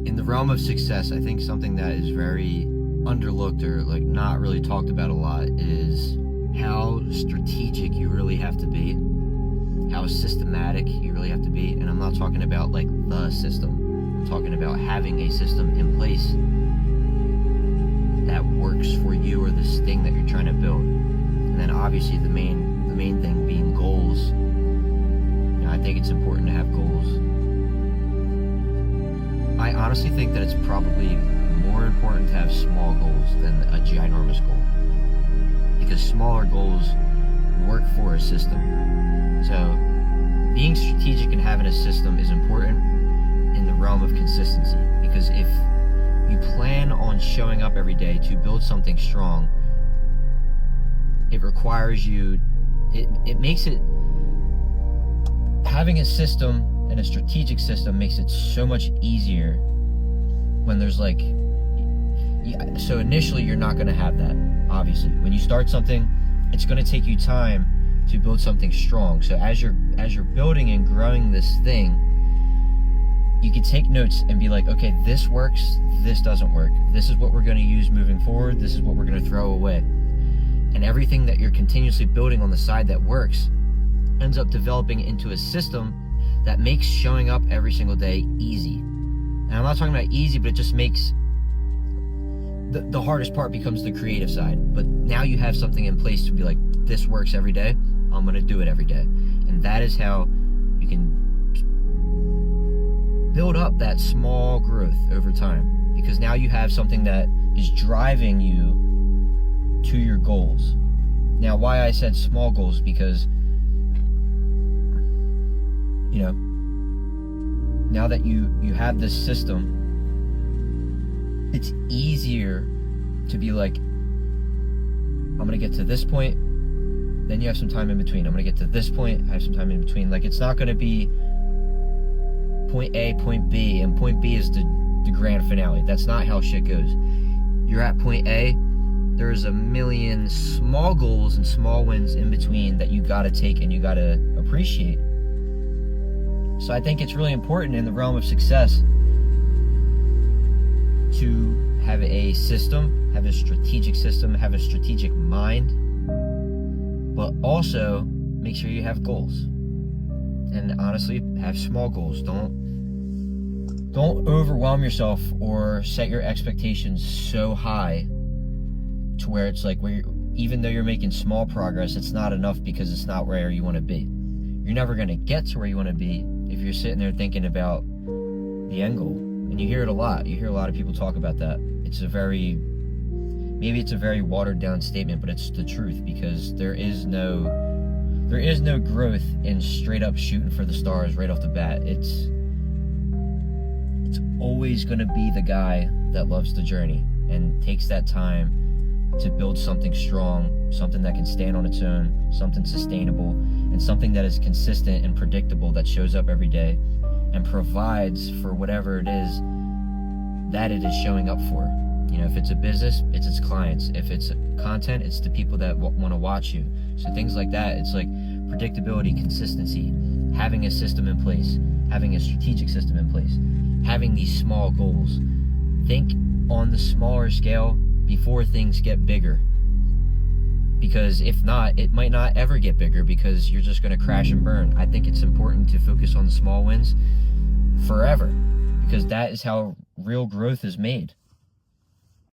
In the realm of success, I think something that is very underlooked or like not really talked about a lot is how strategic you really have to be, how systematic you really have to be. And I'm not talking about like the system. I'm talking about having a system in place that works for you or this thing that you're trying to build. And then obviously the main thing being goals. I think it's important to have goals. I honestly think that it's probably more important to have small goals than a ginormous goal, because smaller goals work for a system. So being strategic and having a system is important in the realm of consistency, because if you plan on showing up every day to build something strong, it requires you, it makes it, having a system and a strategic system makes it so much easier when there's like, so initially you're not going to have that. Obviously, when you start something, it's going to take you time to build something strong. So as you're building and growing this thing, you can take notes and be like, okay, this works, this doesn't work. This is what we're going to use moving forward. This is what we're going to throw away. And everything that you're continuously building on the side that works ends up developing into a system that makes showing up every single day easy. And I'm not talking about easy, but it just makes the hardest part becomes the creative side. But now you have something in place to be like, this works every day, I'm going to do it every day. And that is how you can build up that small growth over time, because now you have something that is driving you to your goals. Now, why I said small goals, because now that you have this system, it's easier to be like, I'm going to get to this point, then you have some time in between. I'm going to get to this point, I have some time in between. Like, it's not going to be point A, point B, and point B is the grand finale. That's not how shit goes. You're at point A, there's a million small goals and small wins in between that you got to take and you got to appreciate. So I think it's really important in the realm of success to have a system, have a strategic system, have a strategic mind, but also make sure you have goals. And honestly, have small goals. Don't overwhelm yourself or set your expectations so high to where it's like, even though you're making small progress, it's not enough because it's not where you want to be. You're never going to get to where you want to be if you're sitting there thinking about the end goal. And you hear it a lot. You hear a lot of people talk about that. Maybe it's a very watered down statement, but it's the truth, because there is no growth in straight up shooting for the stars right off the bat. It's always going to be the guy that loves the journey and takes that time to build something strong, something that can stand on its own, something sustainable, and something that is consistent and predictable, that shows up every day and provides for whatever it is that it is showing up for. If it's a business, it's its clients. If it's content, it's the people that want to watch you. So things like that, it's like predictability, consistency, having a system in place, having a strategic system in place, having these small goals. Think on the smaller scale before things get bigger. Because if not, it might not ever get bigger, because you're just going to crash and burn. I think it's important to focus on the small wins forever, because that is how real growth is made.